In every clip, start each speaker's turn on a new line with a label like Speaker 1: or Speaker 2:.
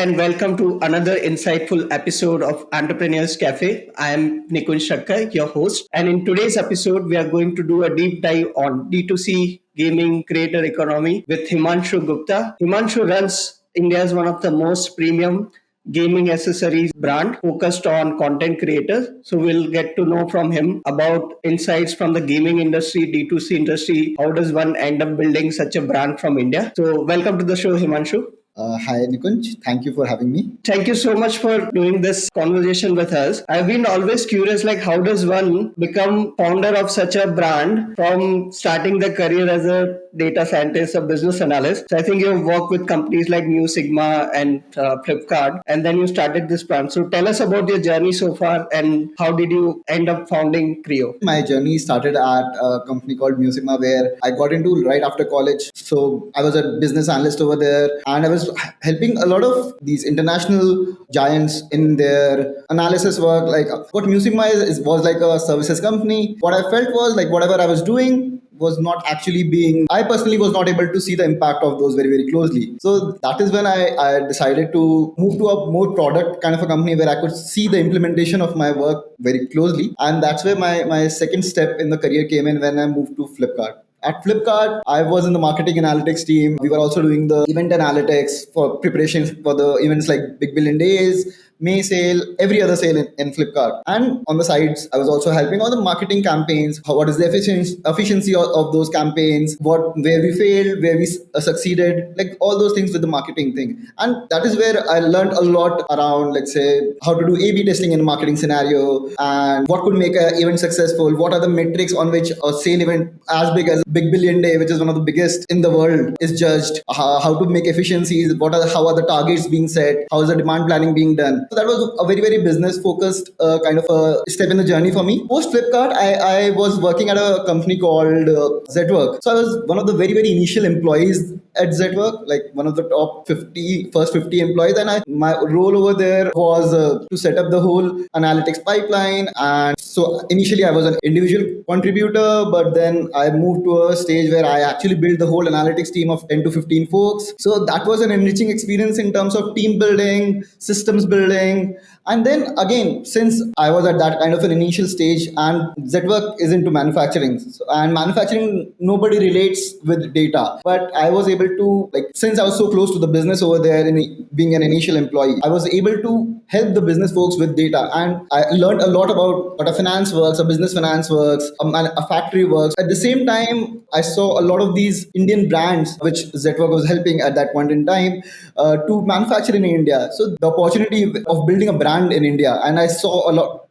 Speaker 1: and welcome to another insightful episode of Entrepreneurs Cafe. I am Nikunj Shakkar, your host, and in today's episode, we are going to do a deep dive on D2C gaming creator economy with Himanshu Gupta. Himanshu runs India's one of the most premium gaming accessories brand focused on content creators. So we'll get to know from him about insights from the gaming industry, D2C industry. How does one end up building such a brand from India? So welcome to the show, Himanshu.
Speaker 2: Hi, Nikunj. Thank you for having me.
Speaker 1: Thank you so much for doing this conversation with us. I've been always curious, like how does one become founder of such a brand from starting the career as a data scientist or business analyst? So I think you've worked with companies like MuSigma and Flipkart, and then you started this brand. So tell us about your journey so far and how did you end up founding KREO?
Speaker 2: My journey started at a company called MuSigma, where I got into right after college. So I was a business analyst over there, and I was helping a lot of these international giants in their analysis work. Like what MuSigma was like a services company. What I felt was like whatever I was doing was not actually being, I personally was not able to see the impact of those very, very closely. So that is when I decided to move to a more product kind of a company where I could see the implementation of my work very closely. And that's where my second step in the career came in when I moved to Flipkart. At Flipkart, I was in the marketing analytics team. We were also doing the event analytics for preparations for the events like Big Billion Days, May sale, every other sale in Flipkart. And on the sides, I was also helping on the marketing campaigns. What is the efficiency of those campaigns? Where we failed, where we succeeded, like all those things with the marketing thing. And that is where I learned a lot around, let's say, how to do A/B testing in a marketing scenario and what could make an event successful. What are the metrics on which a sale event as big as Big Billion Day, which is one of the biggest in the world, is judged? How to make efficiencies? How are the targets being set? How is the demand planning being done? So that was a very, very business focused kind of a step in the journey for me. Post Flipkart, I was working at a company called Zetwerk. So I was one of the very, very initial employees at Zetwerk, like one of the top first 50 employees. And my role over there was to set up the whole analytics pipeline. And so initially I was an individual contributor, but then I moved to a stage where I actually built the whole analytics team of 10 to 15 folks. So that was an enriching experience in terms of team building, systems building. And then again, since I was at that kind of an initial stage, and Zetwerk is into manufacturing, and manufacturing, nobody relates with data. But I was able to, like, since I was so close to the business over there in being an initial employee, I was able to help the business folks with data. And I learned a lot about what a finance works, a business finance works, a factory works. At the same time, I saw a lot of these Indian brands, which Zetwerk was helping at that point in time, to manufacture in India. So the opportunity of building a brand in India, and I saw a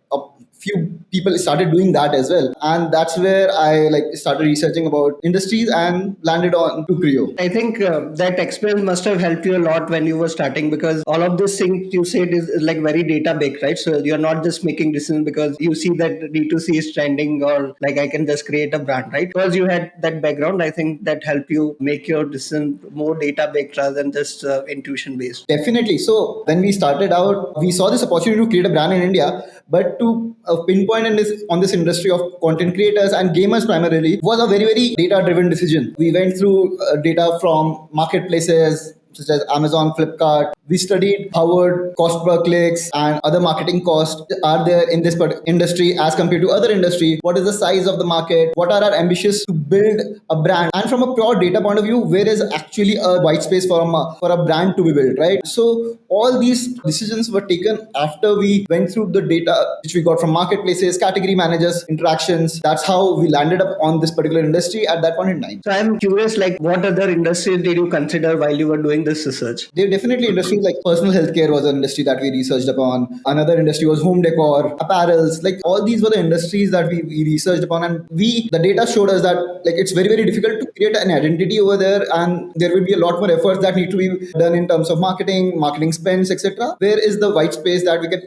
Speaker 2: few people started doing that as well, and that's where I started researching about industries and landed on to KREO.
Speaker 1: I think that experience must have helped you a lot when you were starting, because all of these things you said is like very data based, right? So you're not just making decisions because you see that D2C is trending or like I can just create a brand, right? Because you had that background, I think that helped you make your decision more data based rather than just intuition based.
Speaker 2: Definitely. So when we started out, we saw this opportunity to create a brand in India, but to pinpoint on this industry of content creators and gamers primarily was a very, very data driven decision. We went through data from marketplaces such as Amazon, Flipkart. We studied how would cost per clicks and other marketing costs are there in this industry as compared to other industry. What is the size of the market? What are our ambitions to build a brand? And from a pure data point of view, where is actually a white space for a brand to be built, right? So all these decisions were taken after we went through the data which we got from marketplaces, category managers, interactions. That's how we landed up on this particular industry at that point in time.
Speaker 1: So I'm curious, like what other industries did you consider while you were doing this research?
Speaker 2: There definitely industries like personal healthcare was an industry that we researched upon. Another industry was home decor, apparels. Like all these were the industries that we researched upon, and the data showed us that like it's very, very difficult to create an identity over there, and there will be a lot more efforts that need to be done in terms of marketing spends, etc. Where is the white space that we can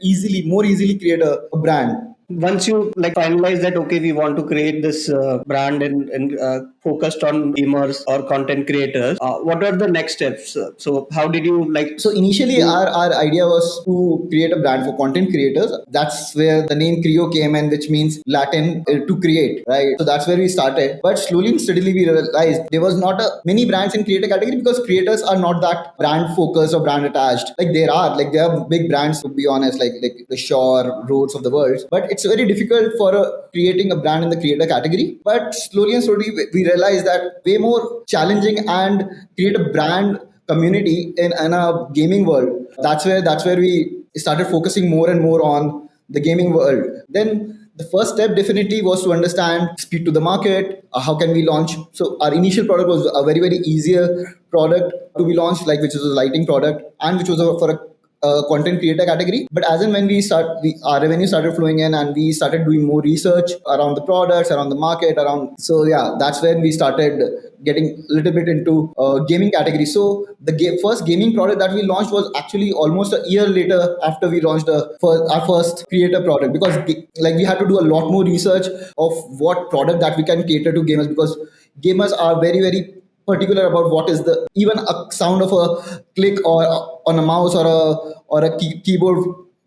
Speaker 2: more easily create a brand?
Speaker 1: Once you like finalize that, okay, we want to create this brand and focused on gamers or content creators, what are the next steps? So how did you like
Speaker 2: So initially,
Speaker 1: do?
Speaker 2: our idea was to create a brand for content creators. That's where the name KREO came in, which means Latin to create, right? So that's where we started. But slowly and steadily, we realized there was not a many brands in creator category because creators are not that brand focused or brand attached. There are big brands to be honest, like the Shore, Rhodes of the world. But it's very difficult for creating a brand in the creator category. But slowly and slowly, we realized that way more challenging and create a brand community in a gaming world. That's where we started focusing more and more on the gaming world. Then the first step definitely was to understand speed to the market. How can we launch? So our initial product was a very easier product to be launched, like which was a lighting product and which was for a content creator category. But as and when our revenue started flowing in and we started doing more research around the products, around the market, around. So yeah, that's when we started getting a little bit into gaming category. So the first gaming product that we launched was actually almost a year later after we launched our first creator product because like we had to do a lot more research of what product that we can cater to gamers because gamers are very particular about what is the even a sound of a click or on a mouse or a keyboard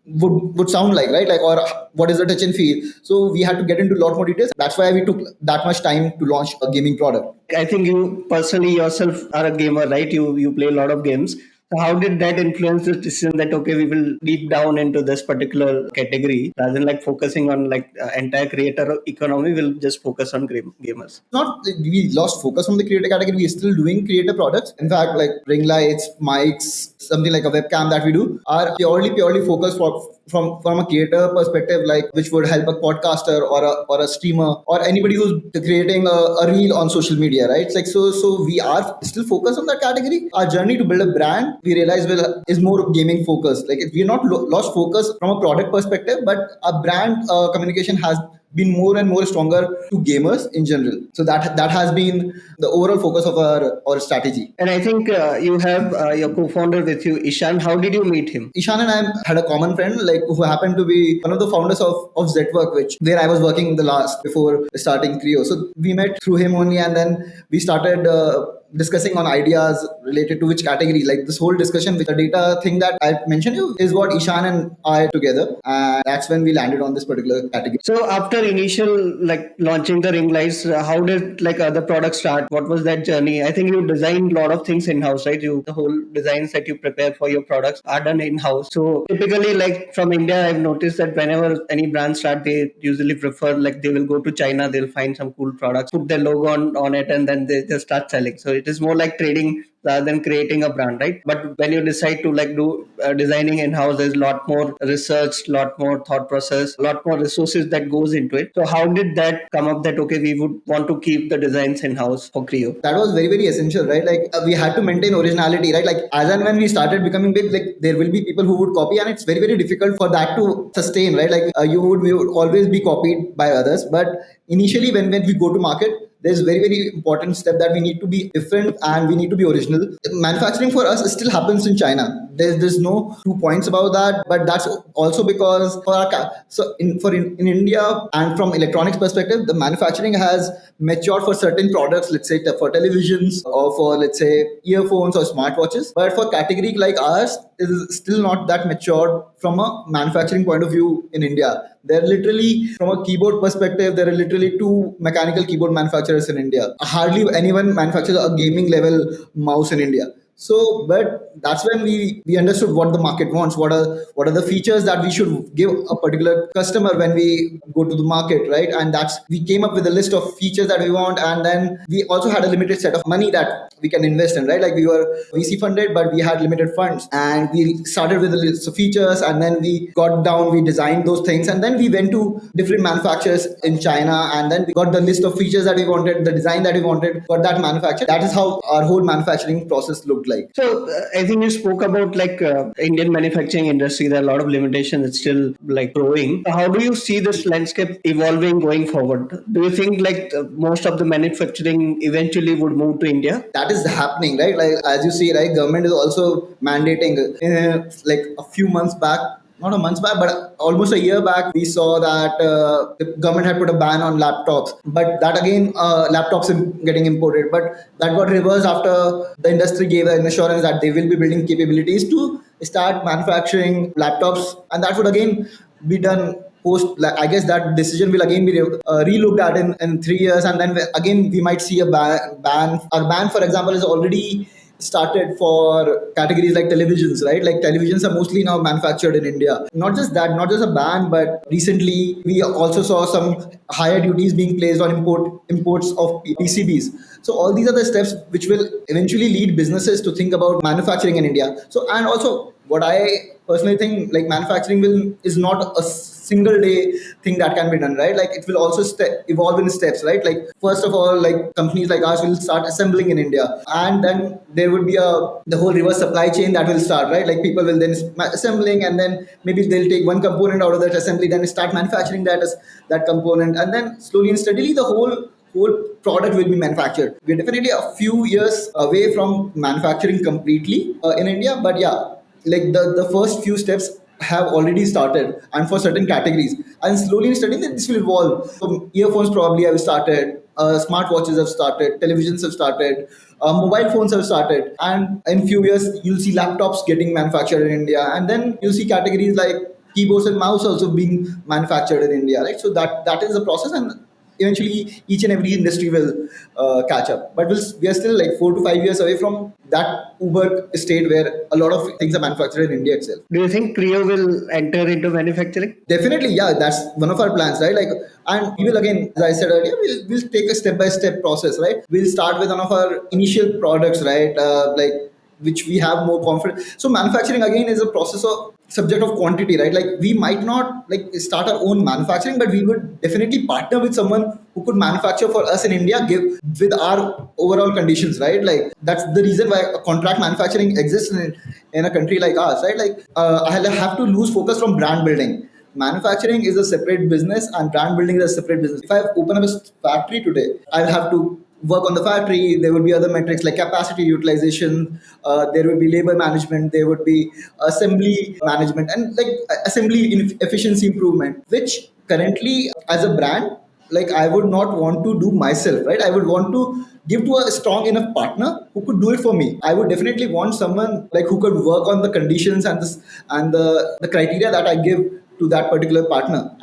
Speaker 2: would sound like, right, or what is the touch and feel. So we had to get into a lot more details. That's why we took that much time to launch a gaming product.
Speaker 1: I think you personally yourself are a gamer, right? You play a lot of games. So how did that influence the decision that okay, we will deep down into this particular category rather than like focusing on like entire creator economy? We'll just focus on gamers.
Speaker 2: Not that we lost focus on the creator category. We're still doing creator products. In fact, like ring lights, mics, something like a webcam that we do are purely focused from a creator perspective, like which would help a podcaster or a streamer or anybody who's creating a reel on social media, right? It's like so we are still focused on that category. Our journey to build a brand, we realize is more gaming focused. Like we're not lost focus from a product perspective, but our brand communication has been more and more stronger to gamers in general. So that has been the overall focus of our strategy.
Speaker 1: And I think you have your co-founder with you, Ishan. How did you meet him?
Speaker 2: Ishan and I had a common friend, like who happened to be one of the founders of Zetwerk, which where I was working the last before starting KREO. So we met through him only, and then we started discussing on ideas related to which category. Like this whole discussion with the data thing that I mentioned you is what Ishan and I together, and that's when we landed on this particular category.
Speaker 1: So after initial like launching the ring lights, how did like other products start? What was that journey? I think you designed a lot of things in house, right? You the whole designs that you prepare for your products are done in house. So typically, like from India, I've noticed that whenever any brand start, they usually prefer like they will go to China, they'll find some cool products, put their logo on it, and then they just start selling. So it is more like trading rather than creating a brand, right? But when you decide to like do designing in house, there's a lot more research, lot more thought process, a lot more resources that goes into it. So how did that come up that okay, we would want to keep the designs in house for KREO?
Speaker 2: That was very essential, right? Like we had to maintain originality, right? Like as and when we started becoming big, like there will be people who would copy, and it's very difficult for that to sustain, right? Like we would always be copied by others. But initially, when we go to market, there's very important step that we need to be different and we need to be original. Manufacturing for us still happens in China. There's no two points about that, but that's also because for in India and from electronics perspective, the manufacturing has matured for certain products, let's say for televisions or for let's say earphones or smartwatches. But for category like ours, it is still not that matured from a manufacturing point of view in India. They're literally, from a keyboard perspective, there are literally two mechanical keyboard manufacturers in India. Hardly anyone manufactures a gaming level mouse in India. So, but that's when we understood what the market wants. What are the features that we should give a particular customer when we go to the market, right? And that's we came up with a list of features that we want, and then we also had a limited set of money that we can invest in, right? Like we were VC funded, but we had limited funds, and we started with a list of features, and then we got down, we designed those things, and then we went to different manufacturers in China, and then we got the list of features that we wanted, the design that we wanted for that manufacturer. That is how our whole manufacturing process looked like.
Speaker 1: So I think you spoke about like Indian manufacturing industry. There are a lot of limitations. It's still like growing. How do you see this landscape evolving going forward? Do you think like most of the manufacturing eventually would move to India?
Speaker 2: That is happening, right? Like as you see, right, government is also mandating like a few months back not a month back, but almost a year back, we saw that the government had put a ban on laptops. But that again, laptops getting imported. But that got reversed after the industry gave an assurance that they will be building capabilities to start manufacturing laptops, and that would again be done post. Like, I guess that decision will again be relooked at in 3 years, and then again we might see a ban. Our ban, for example, is already started for categories like televisions, right? Like televisions are mostly now manufactured in India. Not just that, not just a ban, but recently we also saw some higher duties being placed on imports of PCBs. So all these are the steps which will eventually lead businesses to think about manufacturing in India. So, and also what I personally think, like manufacturing will is not a single day thing that can be done, right? Like it will also evolve in steps, right? Like first of all, like companies like ours will start assembling in India, and then there would be the whole reverse supply chain that will start, right? Like people will then assembling, and then maybe they'll take one component out of that assembly, then start manufacturing that as that component, and then slowly and steadily the whole product will be manufactured. We're definitely a few years away from manufacturing completely in India, but yeah, like the first few steps have already started, and for certain categories, and slowly and steadily this will evolve. So earphones probably have started, smartwatches have started, televisions have started, mobile phones have started, and in few years you'll see laptops getting manufactured in India, and then you'll see categories like keyboards and mouse also being manufactured in India, right? So that is the process, and eventually each and every industry will catch up. But we are still like 4 to 5 years away from that Uber state where a lot of things are manufactured in India itself.
Speaker 1: Do you think KREO will enter into manufacturing?
Speaker 2: Definitely, yeah, that's one of our plans, right? Like, and we will again, as I said earlier, we'll take a step by step process, right? We'll start with one of our initial products, right? Like which we have more confidence. So manufacturing again is a process of subject of quantity, right? Like we might not like start our own manufacturing, but we would definitely partner with someone who could manufacture for us in India, give with our overall conditions, right? Like that's the reason why contract manufacturing exists in a country like ours, right? Like I'll have to lose focus from brand building. Manufacturing is a separate business and brand building is a separate business. If I open up a factory today, I'll have to work on the factory. There would be other metrics like capacity utilization, there would be labor management, there would be assembly management, and like assembly efficiency improvement, which currently as a brand, like I would not want to do myself, right? I would want to give to a strong enough partner who could do it for me. I would definitely want someone like who could work on the conditions and this and the criteria that I give to that particular partner,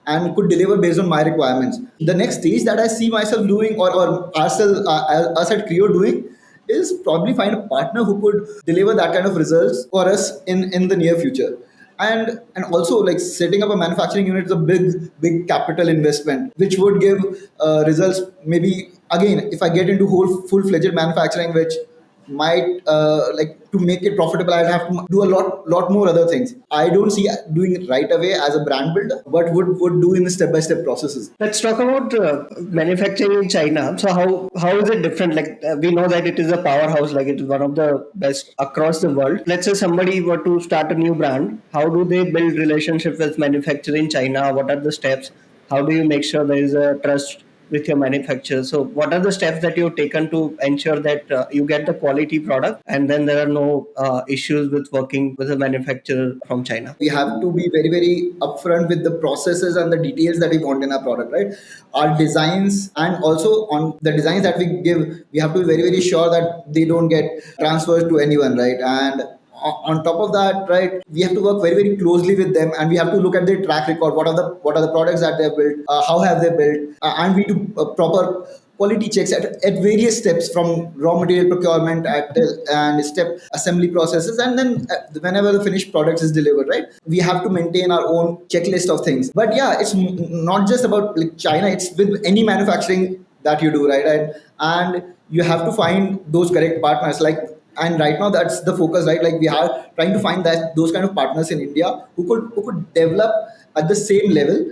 Speaker 2: and could deliver based on my requirements. The next stage that I see myself doing, or ourselves, us at KREO doing, is probably find a partner who could deliver that kind of results for us in the near future. And also like setting up a manufacturing unit is a big capital investment which would give results. Maybe again, if I get into whole full-fledged manufacturing, which might like to make it profitable, I'd have to do a lot more other things. I don't see doing it right away as a brand builder, but would do in the step-by-step processes.
Speaker 1: Let's talk about manufacturing in China. So how is it different? Like we know that it is a powerhouse, like it is one of the best across the world. Let's say somebody were to start a new brand. How do they build relationship with manufacturing in China? What are the steps? How do you make sure there is a trust with your manufacturer? So what are the steps that you've taken to ensure that you get the quality product and then there are no issues with working with a manufacturer from China?
Speaker 2: We have to be very upfront with the processes and the details that we want in our product, right? Our designs, and also on the designs that we give, we have to be very sure that they don't get transferred to anyone, right? And on top of that, right, we have to work very closely with them, and we have to look at their track record. What are the products that they've built, how have they built, and we do proper quality checks at various steps, from raw material procurement and step assembly processes, and then whenever the finished product is delivered, right, we have to maintain our own checklist of things. But yeah, it's not just about like China, it's with any manufacturing that you do, right? And you have to find those correct partners, like, and right now that's the focus, right? Like we are trying to find that those kind of partners in India who could develop at the same level,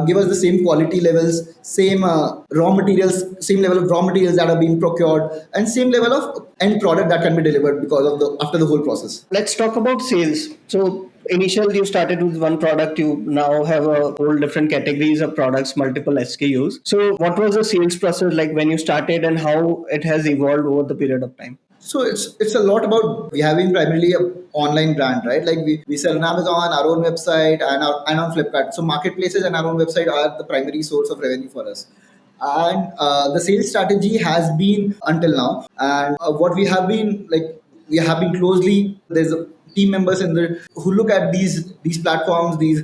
Speaker 2: give us the same quality levels, same raw materials, same level of raw materials that are being procured, and same level of end product that can be delivered because of the after the whole process.
Speaker 1: Let's talk about sales. So initially you started with one product, you now have a whole different categories of products, multiple SKUs. So what was the sales process like when you started and how it has evolved over the period of time?
Speaker 2: So it's a lot about, we have been primarily a online brand, right? Like we sell on Amazon, our own website, and on Flipkart. So marketplaces and our own website are the primary source of revenue for us. And the sales strategy has been until now, and what we have been like, we have been closely. There's team members in the who look at these platforms, these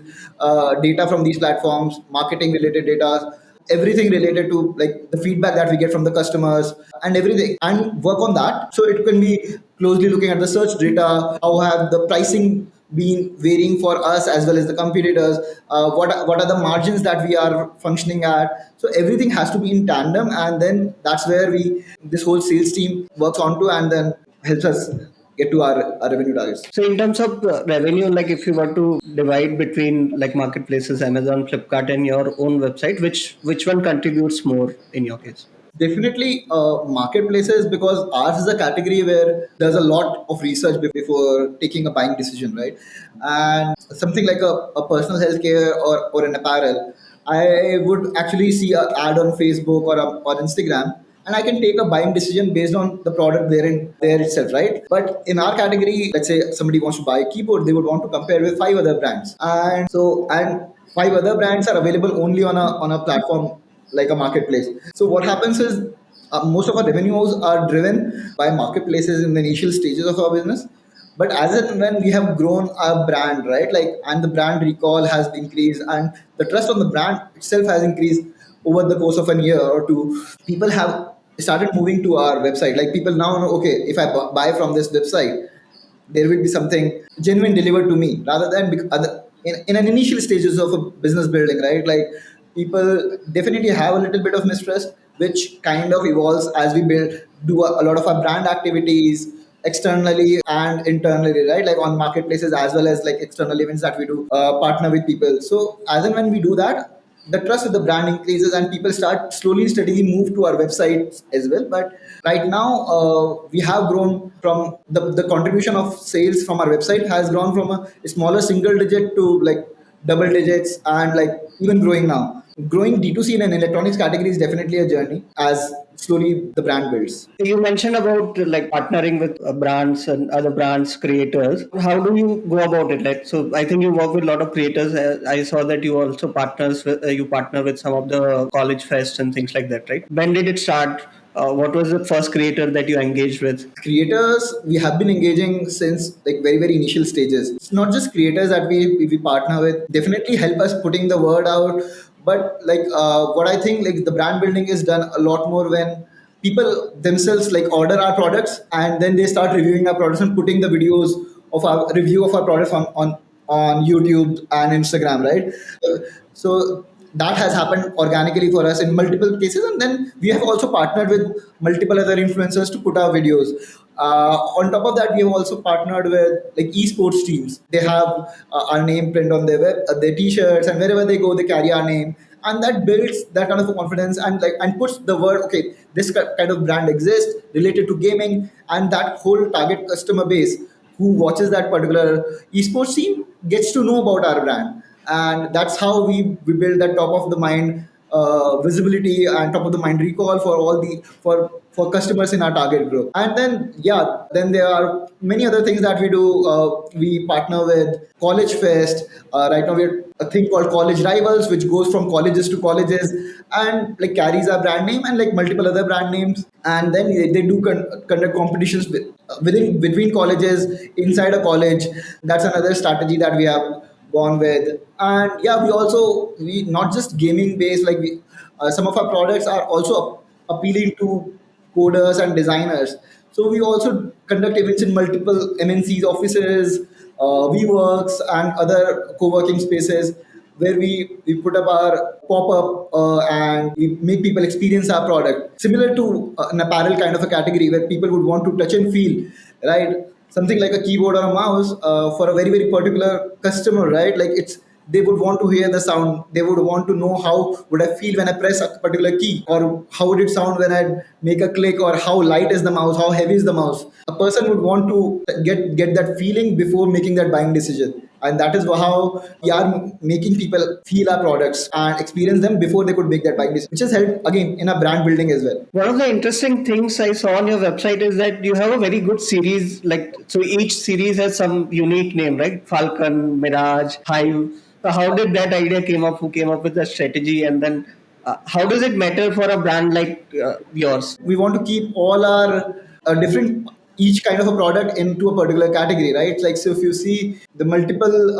Speaker 2: data from these platforms, marketing related data, everything related to like the feedback that we get from the customers and everything, and work on that. So it can be closely looking at the search data, how have the pricing been varying for us as well as the competitors, what are the margins that we are functioning at. So everything has to be in tandem, and then that's where we this whole sales team works onto, and then helps us get to our revenue targets.
Speaker 1: So in terms of revenue, like if you were to divide between like marketplaces, Amazon, Flipkart, and your own website, which one contributes more in your case?
Speaker 2: Definitely marketplaces, because ours is a category where there's a lot of research before taking a buying decision, right? And something like a personal healthcare or an apparel, I would actually see an ad on Facebook or Instagram, and I can take a buying decision based on the product there itself, right? But in our category, let's say somebody wants to buy a keyboard, they would want to compare with five other brands, and five other brands are available only on a platform like a marketplace. So what happens is most of our revenues are driven by marketplaces in the initial stages of our business. But as and when we have grown our brand, right, like, and the brand recall has increased, and the trust on the brand itself has increased over the course of a year or two, people have started moving to our website. Like people now know, okay, if I buy from this website, there will be something genuine delivered to me, rather than in an initial stages of a business building, right? Like people definitely have a little bit of mistrust, which kind of evolves as we do a lot of our brand activities externally and internally, right? Like on marketplaces as well as like external events that we do, partner with people. So as and when we do that, the trust with the brand increases, and people start slowly steadily move to our website as well. But right now, we have grown from the contribution of sales from our website has grown from a smaller single digit to like double digits, and like even growing now. Growing D2C in an electronics category is definitely a journey as slowly the brand builds.
Speaker 1: You mentioned about like partnering with brands and other brands, creators. How do you go about it? Like, so I think you work with a lot of creators. I saw that you also you partner with some of the college fests and things like that, right? When did it start? What was the first creator that you engaged with?
Speaker 2: Creators, we have been engaging since like very initial stages. It's not just creators that we partner with, definitely help us putting the word out. But like what I think, like the brand building is done a lot more when people themselves like order our products, and then they start reviewing our products and putting the videos of our review of our products on YouTube and Instagram, right? So that has happened organically for us in multiple cases, and then we have also partnered with multiple other influencers to put our videos. On top of that, we have also partnered with like esports teams. They have our name print on their t-shirts, and wherever they go, they carry our name, and that builds that kind of a confidence, and like and puts the word, okay, this kind of brand exists related to gaming, and that whole target customer base who watches that particular esports team gets to know about our brand. And that's how we build that top of the mind visibility and top of the mind recall for all the for customers in our target group. And then yeah, then there are many other things that we do. We partner with college fest. Right now we're a thing called college rivals, which goes from colleges to colleges and like carries our brand name and like multiple other brand names. And then they do conduct competitions within between colleges, inside a college. That's another strategy that we have gone with. And yeah, we not just gaming based, like some of our products are also appealing to coders and designers. So we also conduct events in multiple MNCs offices, WeWorks, and other co-working spaces, where we put up our pop-up and we make people experience our product, similar to an apparel kind of a category where people would want to touch and feel, right? Something like a keyboard or a mouse for a very particular customer, right? Like they would want to hear the sound, they would want to know how would I feel when I press a particular key, or how would it sound when I make a click, or how light is the mouse, how heavy is the mouse. A person would want to get that feeling before making that buying decision. and that is how we are making people feel our products and experience them before they could make that buying decision, which has helped again in a brand building as well.
Speaker 1: One of the interesting things I saw on your website is that you have a very good series. Like, so each series has some unique name, right? Falcon, Mirage, Hive. So how did that idea came up? Who came up with the strategy? And then how does it matter for a brand like yours?
Speaker 2: We want to keep all our different each kind of a product into a particular category, right? Like, so if you see the multiple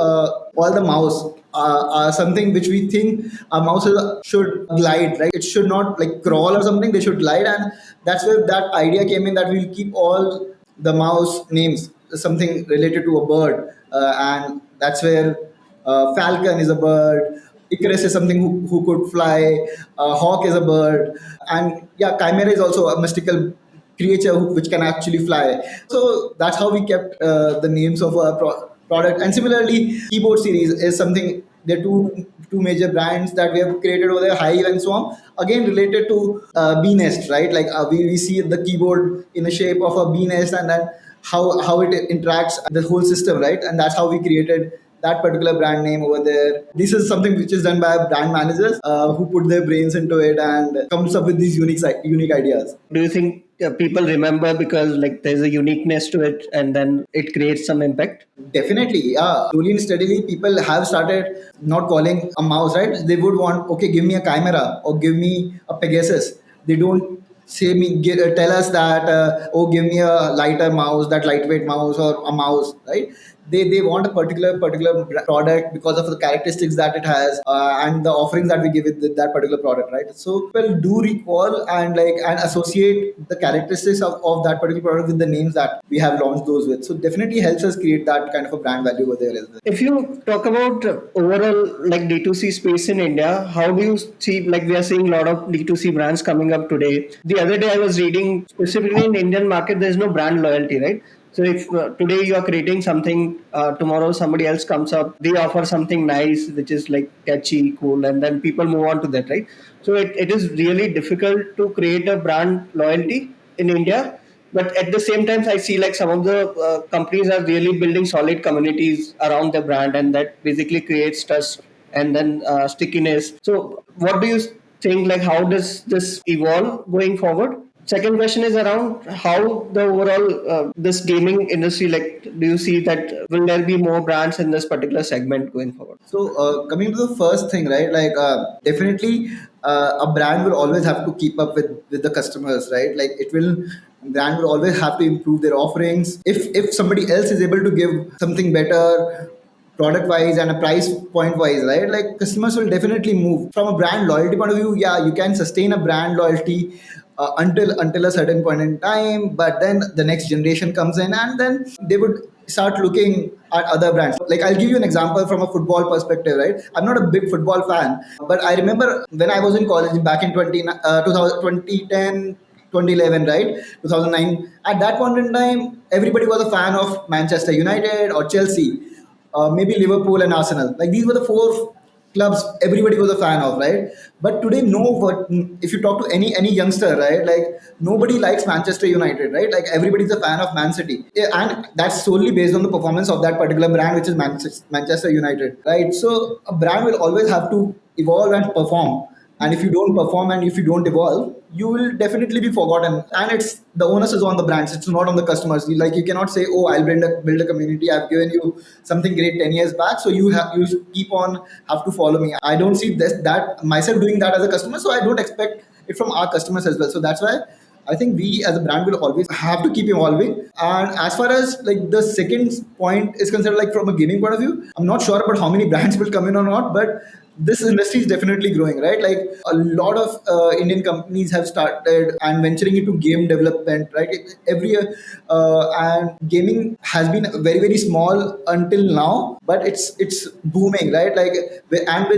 Speaker 2: all the mouse are something which we think our mouse should glide, right? It should not like crawl or something, they should glide. And that's where that idea came in, that we'll keep all the mouse names something related to a bird, and that's where falcon is a bird, Icarus is something who could fly, hawk is a bird, and yeah, chimera is also a mystical creature which can actually fly. So that's how we kept the names of our product. And similarly, keyboard series is something. There are two major brands that we have created over there, Hive and Swarm. Again, related to bee nest, right? Like we see the keyboard in the shape of a bee nest, and then how it interacts the whole system, right? And that's how we created that particular brand name over there. This is something which is done by brand managers who put their brains into it and comes up with these unique ideas.
Speaker 1: Do you think people remember because like there's a uniqueness to it and then it creates some impact?
Speaker 2: Definitely, yeah. Slowly and steadily, people have started not calling a mouse, right? They would want, okay, give me a chimera or give me a Pegasus. They don't tell us that, oh, give me a lighter mouse, that lightweight mouse or a mouse, right? They want a particular product because of the characteristics that it has, and the offerings that we give it that particular product, right? So people do recall and associate the characteristics of that particular product with the names that we have launched those with. So definitely helps us create that kind of a brand value over there as well.
Speaker 1: If you talk about overall like D2C space in India, how do you see, like we are seeing a lot of D2C brands coming up today. The other day I was reading specifically in the Indian market, there's no brand loyalty, right? So if today you are creating something, tomorrow somebody else comes up, they offer something nice, which is like catchy, cool, and then people move on to that, right? So it is really difficult to create a brand loyalty in India. But at the same time, I see like some of the companies are really building solid communities around the brand, and that basically creates trust and then stickiness. So what do you think, like how does this evolve going forward? Second question is around how the overall this gaming industry, like do you see that will there be more brands in this particular segment going forward?
Speaker 2: So coming to the first thing, right? Like definitely, a brand will always have to keep up with the customers, right? Like it will brand will always have to improve their offerings. If somebody else is able to give something better product wise and a price point wise, right? Like customers will definitely move. From a brand loyalty point of view, yeah, you can sustain a brand loyalty until a certain point in time, but then the next generation comes in and then they would start looking at other brands. Like I'll give you an example from a football perspective, right? I'm not a big football fan, but I remember when I was in college back in 2010, 2011, right? 2009. At that point in time, everybody was a fan of Manchester United or Chelsea, maybe Liverpool and Arsenal. Like these were the four clubs everybody was a fan of, right? But today, no. What if you talk to any youngster, right? Like nobody likes Manchester United, right? Like everybody's a fan of Man City, yeah, and that's solely based on the performance of that particular brand, which is Manchester United, right? So a brand will always have to evolve and perform. And if you don't perform and if you don't evolve, you will definitely be forgotten. And it's the onus is on the brands, it's not on the customers. Like you cannot say, oh, I'll build a community, I've given you something great 10 years back, so you keep on have to follow me. I don't see that myself doing that as a customer, so I don't expect it from our customers as well. So that's why I think we as a brand will always have to keep evolving. And as far as like the second point is concerned, like from a gaming point of view, I'm not sure about how many brands will come in or not, but this industry is definitely growing, right? Like a lot of Indian companies have started and venturing into game development, right? Every year, and gaming has been very small until now, but it's booming, right? Like and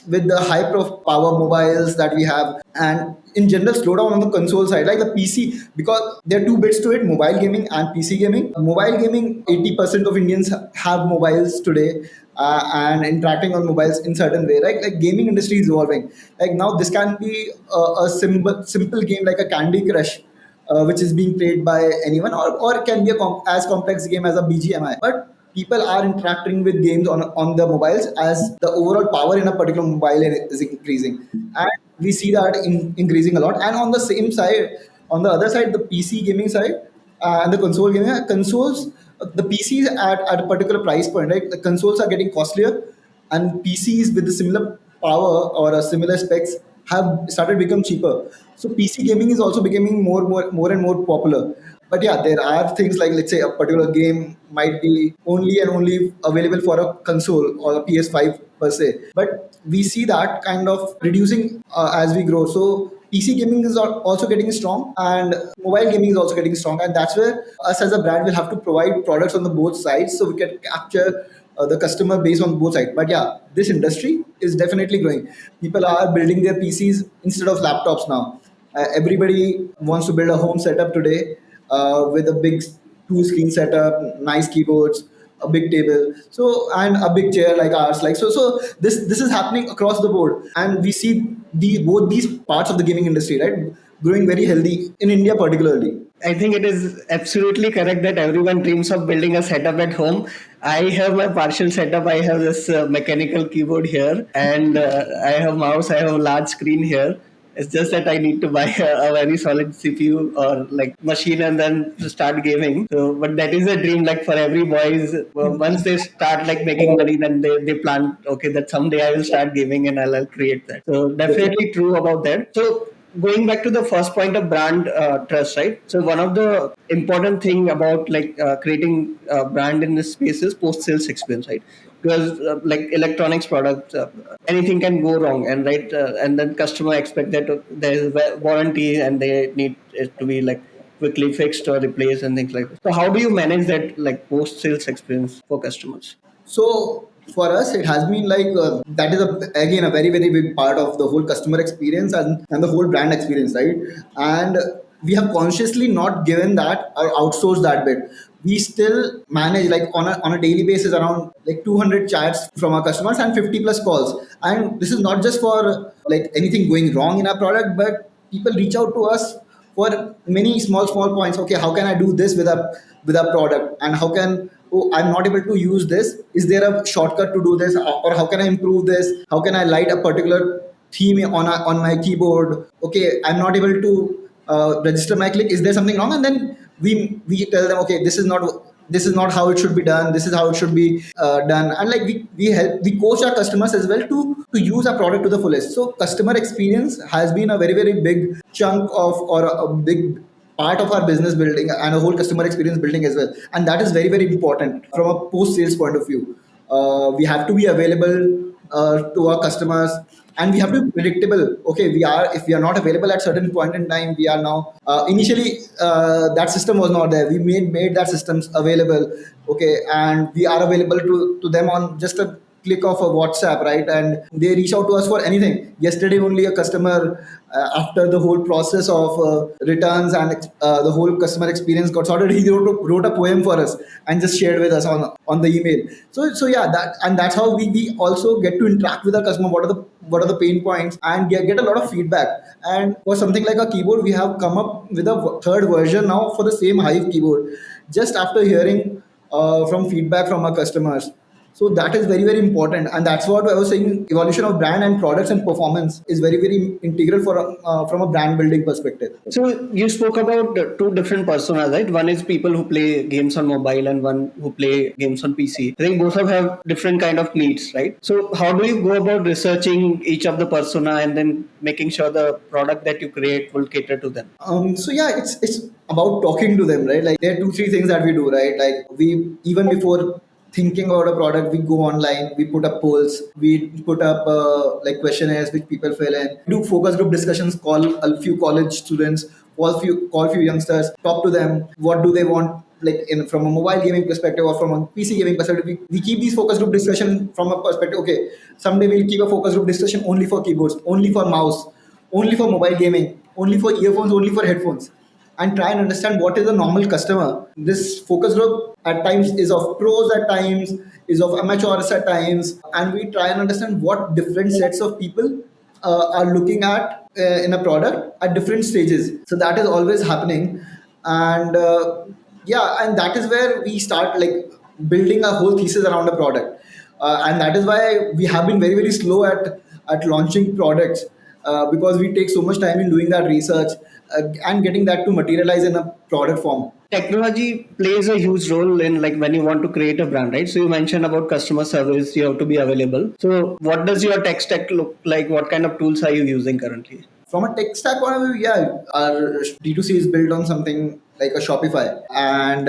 Speaker 2: with the hype of power mobiles that we have, and in general slowdown on the console side, like the PC, because there are two bits to it: mobile gaming and PC gaming. Mobile gaming, 80% of Indians have mobiles today, and interacting on mobiles in certain way, right? Like gaming industry is evolving. Like now, this can be a simple game like a Candy Crush, which is being played by anyone, or it can be as complex game as a BGMI. But people are interacting with games on the mobiles as the overall power in a particular mobile is increasing, and we see that increasing a lot. And on the same side, on the other side, the PC gaming side and the console gaming, consoles, the PCs at a particular price point, right? The consoles are getting costlier, and PCs with the similar power or a similar specs have started become cheaper. So PC gaming is also becoming more and more popular. But yeah, there are things like, let's say, a particular game might be only and only available for a console or a PS5 per se. But we see that kind of reducing as we grow. So PC gaming is also getting strong, and mobile gaming is also getting strong, and that's where us as a brand will have to provide products on the both sides so we can capture the customer base on both sides. But yeah, this industry is definitely growing. People are building their PCs instead of laptops now. Everybody wants to build a home setup today with a big two screen setup, nice keyboards, a big table, so and a big chair like ours. Like so, this is happening across the board, and we see both these parts of the gaming industry, right, growing very healthy in India particularly.
Speaker 1: I think it is absolutely correct that everyone dreams of building a setup at home. I have my partial setup. I have this mechanical keyboard here, and I have mouse. I have a large screen here. It's just that I need to buy a very solid CPU or like machine and then start gaming. So, but that is a dream. Like for every boys, once they start like making money, then they plan. Okay, that someday I will start gaming and I'll create that. So definitely true about that. So going back to the first point of brand trust, right? So one of the important thing about like creating a brand in this space is post sales experience, right? Because like electronics products, anything can go wrong, and right, and then customer expect that there is warranty and they need it to be like quickly fixed or replaced and things like that. So how do you manage that like post sales experience for customers?
Speaker 2: So for us, it has been like that is again a very big part of the whole customer experience and the whole brand experience, right? And we have consciously not given that or outsourced that bit. We still manage like on a daily basis around like 200 chats from our customers and 50 plus calls. And this is not just for like anything going wrong in our product, but people reach out to us for many small points. Okay, how can I do this with a product, and how can, oh, I'm not able to use this, is there a shortcut to do this, or how can I improve this, how can I light a particular theme on my keyboard. Okay, I'm not able to register my click, is there something wrong? And then we tell them, okay, this is not how it should be done, this is how it should be done. And like we coach our customers as well to use our product to the fullest. So customer experience has been a very big chunk of, or a big part of our business building and a whole customer experience building as well. And that is very important from a post sales point of view. We have to be available to our customers, and we have to be predictable. Okay, we are, if we are not available at certain point in time, we are now initially that system was not there, we made that systems available. Okay, and we are available to them on just a click of a WhatsApp, right? And they reach out to us for anything. Yesterday, only a customer, after the whole process of returns and the whole customer experience got sorted, he wrote a poem for us and just shared with us on the email. So yeah, that, and that's how we also get to interact with our customer. What are the pain points, and get a lot of feedback. And for something like a keyboard, we have come up with a third version now for the same Hive keyboard, just after hearing from feedback from our customers. So that is very important, and that's what I was saying. Evolution of brand and products and performance is very integral for from a brand building perspective.
Speaker 1: So you spoke about two different personas, right? One is people who play games on mobile and one who play games on PC. I think both of have different kind of needs, right? So how do you go about researching each of the persona and then making sure the product that you create will cater to them?
Speaker 2: So yeah, it's about talking to them, right? Like there are two three things that we do, right? Like we, even before thinking about a product, we go online, we put up polls, we put up like questionnaires which people fill in, do focus group discussions, call a few college students, call few youngsters, talk to them, what do they want, like in from a mobile gaming perspective or from a PC gaming perspective. We keep these focus group discussion from a perspective. Okay, someday we'll keep a focus group discussion only for keyboards, only for mouse, only for mobile gaming, only for earphones, only for headphones, and try and understand what is a normal customer. This focus group at times is of pros, at times is of amateurs at times, and we try and understand what different sets of people are looking at in a product at different stages. So that is always happening, and yeah, and that is where we start like building a whole thesis around a product. And that is why we have been very, very slow at launching products, because we take so much time in doing that research, and getting that to materialize in a product form.
Speaker 1: Technology plays a huge role in like when you want to create a brand, right? So you mentioned about customer service, you have to be available. So what does your tech stack look like? What kind of tools are you using currently?
Speaker 2: From a tech stack point of view, yeah, our D2C is built on something like a Shopify, and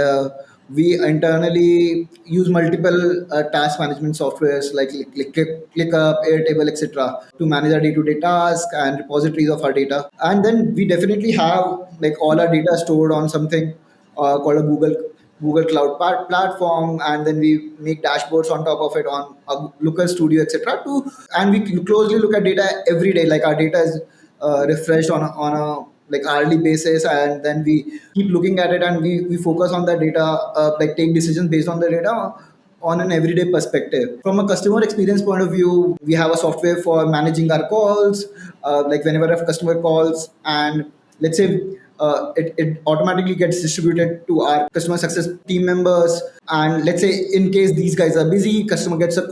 Speaker 2: we internally use multiple task management softwares like ClickUp, Airtable, etc., to manage our day-to-day tasks and repositories of our data. And then we definitely have like all our data stored on something called a Google Cloud platform, and then we make dashboards on top of it on a Looker Studio, etc. To and we closely look at data every day. Like our data is refreshed on a like hourly basis, and then we keep looking at it, and we focus on the data, like take decisions based on the data on an everyday perspective. From a customer experience point of view, we have a software for managing our calls, like whenever a customer calls, and let's say it automatically gets distributed to our customer success team members. And let's say in case these guys are busy, customer gets a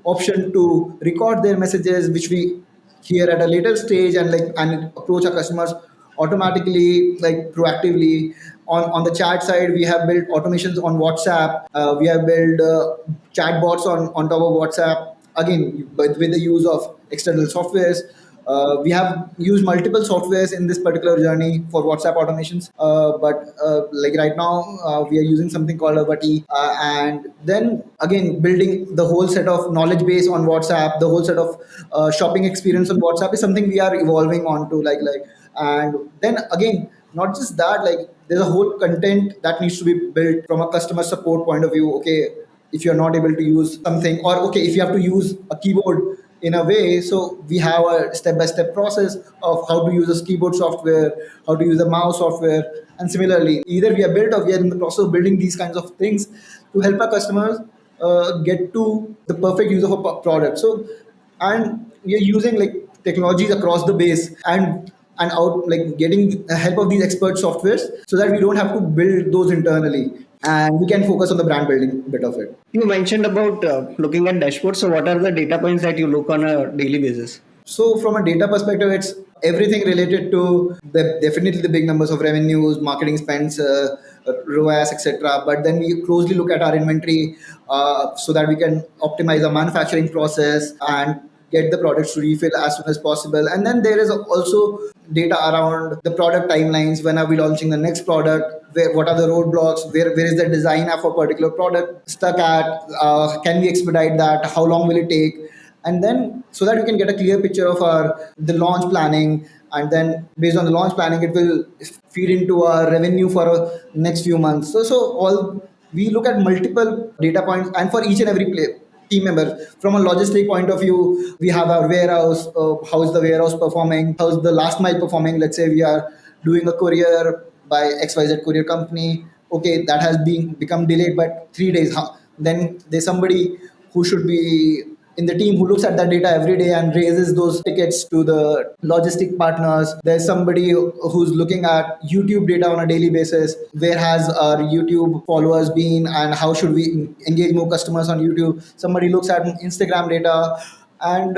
Speaker 2: option to record their messages, which we hear at a later stage, and and approach our customers automatically, like proactively. On the chat side, we have built automations on WhatsApp. We have built chat bots on top of WhatsApp, again with the use of external softwares. We have used multiple softwares in this particular journey for WhatsApp automations, but like right now we are using something called a Vati, and then again building the whole set of knowledge base on WhatsApp, the whole set of shopping experience on WhatsApp is something we are evolving onto, and then again, not just that, like there's a whole content that needs to be built from a customer support point of view. Okay, if you're not able to use something, or okay, if you have to use a keyboard in a way, so we have a step-by-step process of how to use a keyboard software, how to use a mouse software. And similarly, either we are built or we are in the process of building these kinds of things to help our customers get to the perfect use of a product. So, and we are using like technologies across the base, and out like getting the help of these expert softwares, so that we don't have to build those internally, and we can focus on the brand building bit of it.
Speaker 1: You mentioned about looking at dashboards. So what are the data points that you look on a daily basis?
Speaker 2: So from a data perspective, it's everything related to the definitely the big numbers of revenues, marketing spends, ROAS, etc. But then we closely look at our inventory, so that we can optimize our manufacturing process and get the products to refill as soon as possible. And then there is also data around the product timelines. When are we launching the next product? What are the roadblocks? Where is the design of a particular product stuck at? Can we expedite that? How long will it take? And then so that we can get a clear picture of our the launch planning, and then based on the launch planning it will feed into our revenue for next few months. So all we look at multiple data points, and for each and every team member. From a logistic point of view, we have our warehouse. How is the warehouse performing? How's the last mile performing? Let's say we are doing a courier by XYZ courier company. Okay, that has been become delayed by 3 days. Then there's somebody who should be in the team who looks at that data every day and raises those tickets to the logistic partners. There's somebody who's looking at YouTube data on a daily basis. Where has our YouTube followers been, and how should we engage more customers on YouTube? Somebody looks at Instagram data, and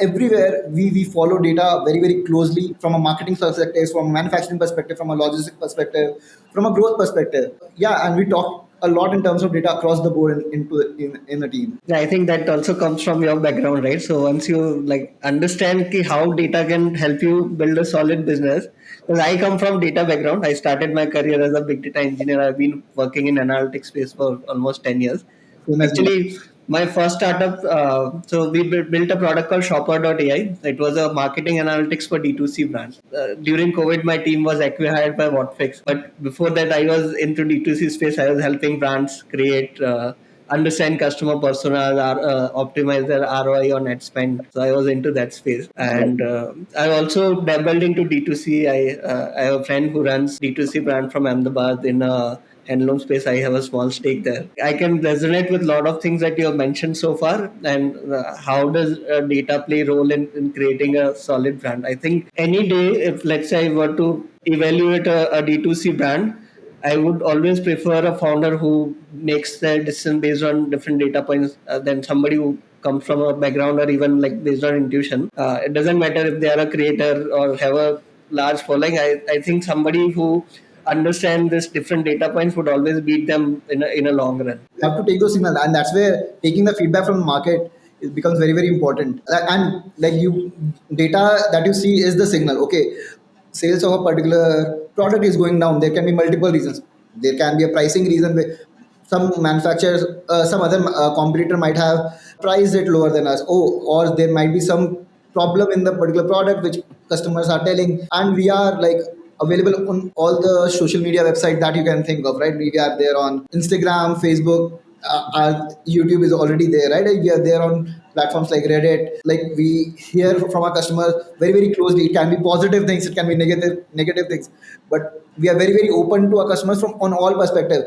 Speaker 2: everywhere we follow data very, very closely, from a marketing perspective, from a manufacturing perspective, from a logistic perspective, from a growth perspective. Yeah, and we talk a lot in terms of data across the board in a team.
Speaker 1: Yeah, I think that also comes from your background, right? So once you like understand how data can help you build a solid business, because I come from data background, I started my career as a big data engineer. I've been working in analytics space for almost 10 years.
Speaker 2: Same as me.
Speaker 1: Actually, my first startup, so we built a product called Shopper.ai. It was a marketing analytics for D2C brands. During COVID, my team was acquired by Whatfix. But before that, I was into D2C space. I was helping brands create, understand customer personas, optimize their ROI on ad spend. So I was into that space. And I also dabbled into D2C. I have a friend who runs D2C brand from Ahmedabad in a handloom space. I have a small stake there. I can resonate with a lot of things that you have mentioned so far. And how does data play a role in creating a solid brand? I think any day, if let's say I were to evaluate a D2C brand, I would always prefer a founder who makes their decision based on different data points than somebody who comes from a background or even like based on intuition. It doesn't matter if they are a creator or have a large following. I think somebody who understands this different data points would always beat them in a long run.
Speaker 2: You have to take those signals, and that's where taking the feedback from the market it becomes very very important. And like you, data that you see is the signal. Okay, sales of a particular product is going down. There can be multiple reasons. There can be a pricing reason where some manufacturers, some other competitor might have priced it lower than us. Oh, or there might be some problem in the particular product which customers are telling, and we are like available on all the social media website that you can think of, right? We are there on Instagram, Facebook, our YouTube is already there, right? We are there on platforms like Reddit. Like we hear from our customers very very closely. It can be positive things, it can be negative things, but we are very very open to our customers from on all perspective.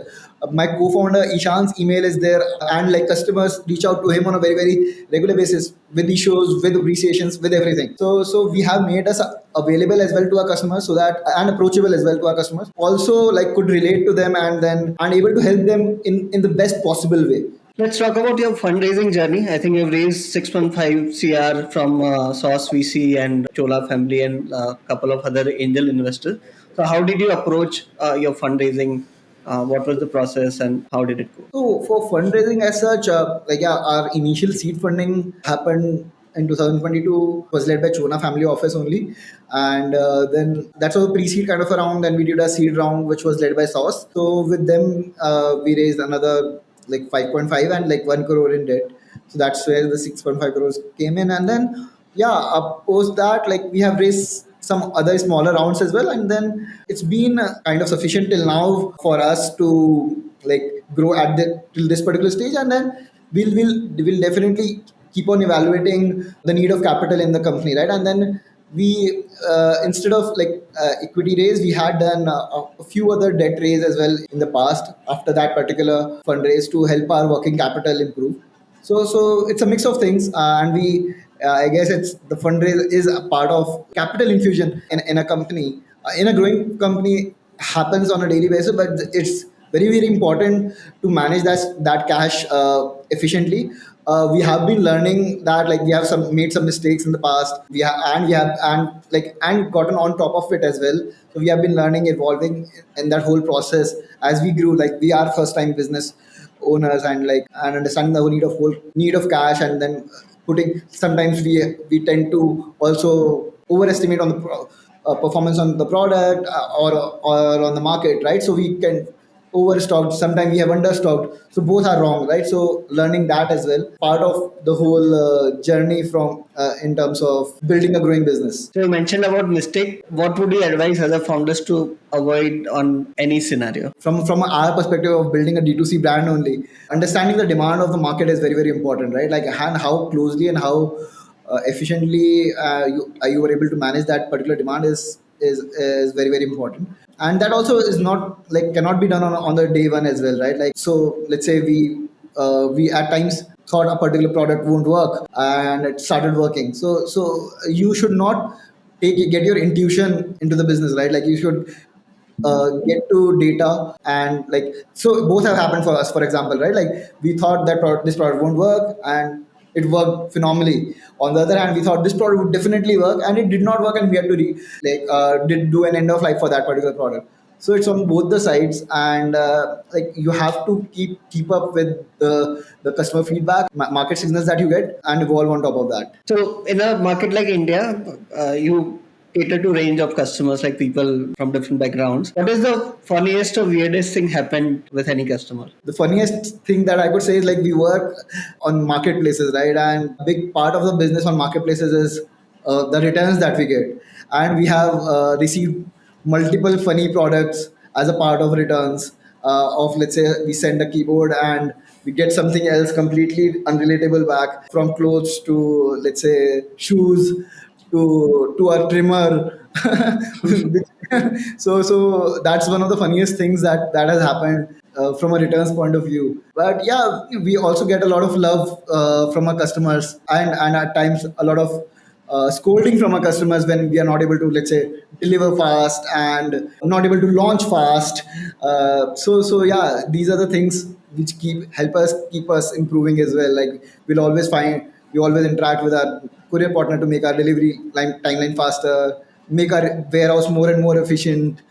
Speaker 2: My co-founder Ishan's email is there, and like customers reach out to him on a very very regular basis with issues, with appreciations, with everything. So we have made us available as well to our customers, so that and approachable as well to our customers, also like could relate to them and then and able to help them in the best possible way.
Speaker 1: Let's talk about your fundraising journey. I think you've raised 6.5 CR from Sauce VC and Chola family and a couple of other angel investors. So, how did you approach your fundraising? What was the process and how did it go?
Speaker 2: So for fundraising as such, like yeah, our initial seed funding happened in 2022. Was led by Chona family office only, and then that's a pre-seed kind of a round. Then we did a seed round which was led by Sauce. So with them, we raised another like 5.5 and like 1 crore in debt. So that's where the 6.5 crores came in, and then yeah, post that like we have raised some other smaller rounds as well, and then it's been kind of sufficient till now for us to like grow at the till this particular stage, and then we'll definitely keep on evaluating the need of capital in the company, right? And then we instead of like equity raise, we had done a few other debt raise as well in the past after that particular fundraise to help our working capital improve. So it's a mix of things, and we I guess it's the fundraise is a part of capital infusion in a company, in a growing company happens on a daily basis, but it's very very important to manage that cash efficiently. We have been learning that like we have some made some mistakes in the past. We have and like and gotten on top of it as well. So we have been learning, evolving in that whole process as we grew. Like we are first time business owners, and like and understanding the whole need of cash, and then putting sometimes we tend to also overestimate on the performance on the product, or on the market, right? So we can overstocked, sometimes we have understocked, so both are wrong, right? So learning that as well, part of the whole journey from in terms of building a growing business.
Speaker 1: So, you mentioned about mistake. What would you advise other founders to avoid on any scenario?
Speaker 2: From our perspective of building a D2C brand only, understanding the demand of the market is very very important, right? Like and how closely and how efficiently you were able to manage that particular demand is very very important. And that also is not like cannot be done on the day one as well, right? Like so let's say we at times thought a particular product won't work and it started working. So you should not get your intuition into the business, right? Like you should get to data, and like so both have happened for us, for example, right? Like we thought that this product won't work, and it worked phenomenally. On the other hand, we thought this product would definitely work and it did not work, and we had to like did do an end of life for that particular product. So it's on both the sides, and like you have to keep up with the customer feedback, market signals that you get, and evolve on top of that.
Speaker 1: So, in a market like India, you cater to range of customers like people from different backgrounds. What is the funniest or weirdest thing happened with any customer?
Speaker 2: The funniest thing that I could say is like we work on marketplaces, right? And a big part of the business on marketplaces is the returns that we get, and we have received multiple funny products as a part of returns. Of let's say we send a keyboard and we get something else completely unrelatable back, from clothes to let's say shoes to a trimmer. So that's one of the funniest things that has happened from a returns point of view. But yeah, we also get a lot of love from our customers, and at times a lot of scolding from our customers when we are not able to, let's say, deliver fast and not able to launch fast. So yeah, these are the things which keep us improving as well. Like we always interact with our courier partner to make our delivery timeline faster, make our warehouse more and more efficient.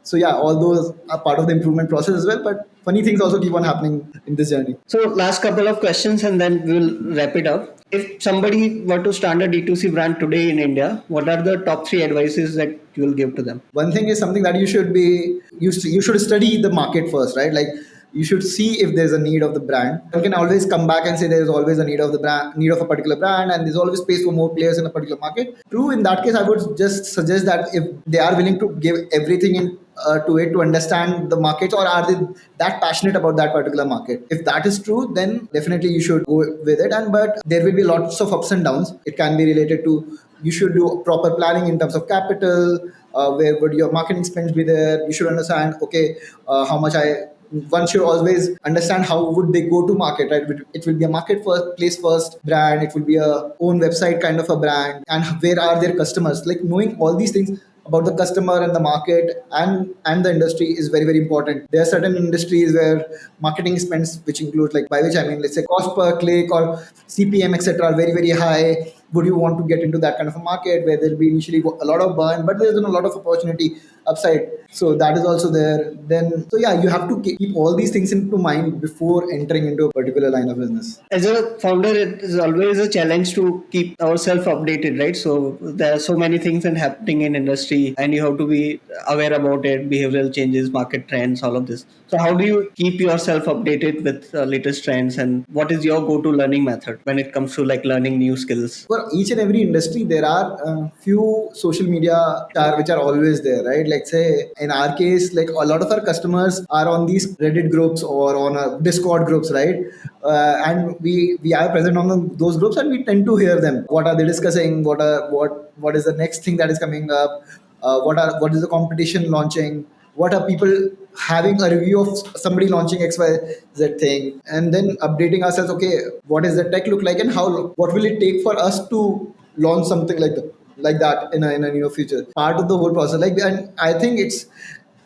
Speaker 2: So yeah, all those are part of the improvement process as well. But funny things also keep on happening in this journey.
Speaker 1: So last couple of questions and then we'll wrap it up. If somebody were to start a D2C brand today in India, what are the top three advices that you will give to them?
Speaker 2: One thing is something that you should study the market first, right? Like you should see if there's a need of the brand. You can always come back and say there's always a need of the brand, need of a particular brand, and there's always space for more players in a particular market. True, in that case, I would just suggest that if they are willing to give everything in to it to understand the market, or are they that passionate about that particular market? If that is true, then definitely you should go with it. And but there will be lots of ups and downs. It can be related to, you should do proper planning in terms of capital. Where would your marketing spends be there? You should understand, okay, how much I one should always understand how would they go to market, right? It will be a market first, place first brand. It will be a own website kind of a brand, and where are their customers? Like knowing all these things about the customer and the market and the industry is very very important. There are certain industries where marketing spends, which includes, like, by which I mean, let's say, cost per click or CPM etc. are very very high. Would you want to get into that kind of a market where there'll be initially a lot of burn, but there's a lot of opportunity upside? So that is also there. Then, so yeah, you have to keep all these things into mind before entering into a particular line of business.
Speaker 1: As a founder, it is always a challenge to keep ourselves updated, right? So there are so many things and happening in industry, and you have to be aware about it, behavioral changes, market trends, all of this. So how do you keep yourself updated with latest trends, and what is your go-to learning method when it comes to like learning new skills?
Speaker 2: For each and every industry, there are few social media which are always there, right? Like, say, in our case, like, a lot of our customers are on these Reddit groups or on Discord groups, right? And we are present on those groups, and we tend to hear them. What are they discussing? What is the next thing that is coming up? What is the competition launching? What are people having a review of somebody launching XYZ thing, and then updating ourselves? Okay, what does the tech look like, and what will it take for us to launch something like that in a near future? Part of the whole process, like, and I think it's,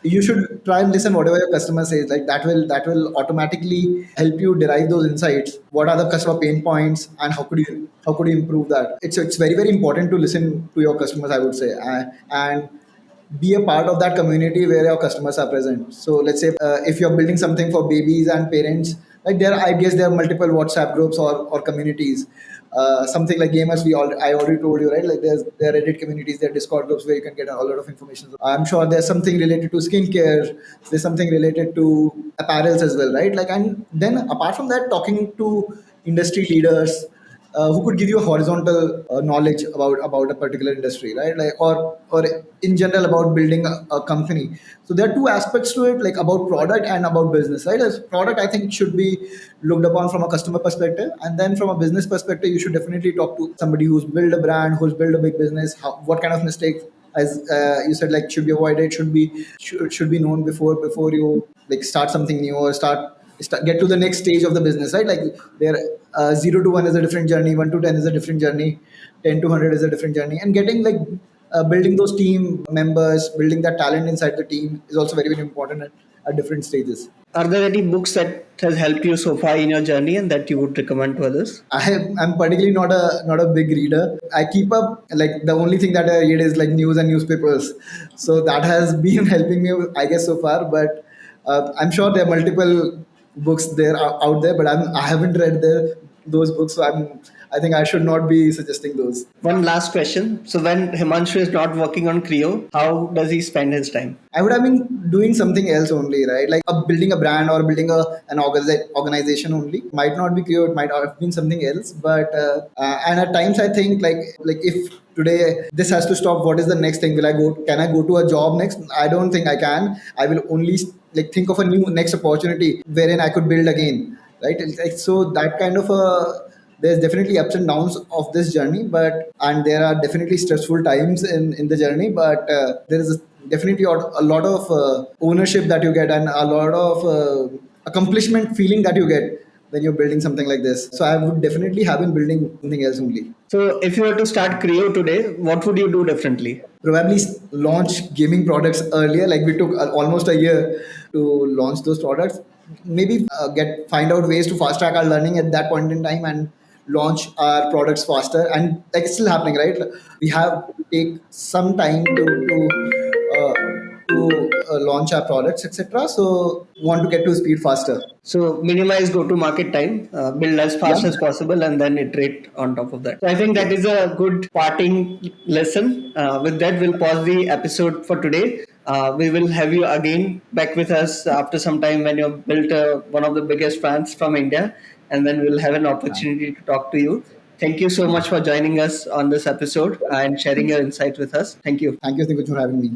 Speaker 2: you should try and listen whatever your customer says. Like, that will automatically help you derive those insights. What are the customer pain points, and how could you improve that? It's very very important to listen to your customers, I would say, and be a part of that community where your customers are present. So let's say, if you're building something for babies and parents, like, I guess there are multiple WhatsApp groups or communities. Something like gamers, I already told you, right? Like, there are Reddit communities, there are Discord groups where you can get a lot of information. I'm sure there's something related to skincare, there's something related to apparels as well, right? Like, and then apart from that, talking to industry leaders who could give you a horizontal knowledge about a particular industry, right? Like, or in general about building a company. So there are two aspects to it, like about product and about business, right? As product, I think, should be looked upon from a customer perspective, and then from a business perspective, you should definitely talk to somebody who's built a brand, who's built a big business. What kind of mistakes, as you said, like, should be avoided, should be known before you, like, start something new or get to the next stage of the business, right? Like, there, 0 to 1 is a different journey, 1 to 10 is a different journey, 10 to 100 is a different journey, and getting, like, building those team members, building that talent inside the team is also very very important at different stages.
Speaker 1: Are there any books that has helped you so far in your journey and that you would recommend to others?
Speaker 2: I'm particularly not a big reader. I keep up, like, the only thing that I read is like news and newspapers, so that has been helping me, I guess, so far. But I'm sure there are multiple books there out there, but I haven't read those books, so I think I should not be suggesting those.
Speaker 1: One last question. So when Himanshu is not working on KREO, how does he spend his time?
Speaker 2: I would have been doing something else only, right? Like, building a brand or building an organization only. Might not be clear, it might have been something else. But and at times I think, like, if today this has to stop, what is the next thing? Will I go? Can I go to a job next? I don't think I can. I will only, like, think of a new next opportunity wherein I could build again, right? It's like, so that kind of a, there's definitely ups and downs of this journey, and there are definitely stressful times in the journey, but there is definitely a lot of ownership that you get, and a lot of accomplishment feeling that you get when you're building something like this. So I would definitely have been building something else only.
Speaker 1: So if you were to start KREO today, what would you do differently?
Speaker 2: Probably launch gaming products earlier. Like we took almost a year to launch those products. Maybe get find out ways to fast track our learning at that point in time and launch our products faster. And like it's still happening, right? We have to take some time to launch our products, etc. So want to get to speed faster.
Speaker 1: So minimize go-to-market time, build as
Speaker 2: Yeah.
Speaker 1: fast as possible, and then iterate on top of that. So I think that is a good parting lesson. With that, we'll pause the episode for today. We will have you again back with us after some time when you've built one of the biggest brands from India, and then we'll have an opportunity to talk to you. Thank you so much for joining us on this episode and sharing your insights with us. Thank you.
Speaker 2: Thank you, Nikunj, for having me.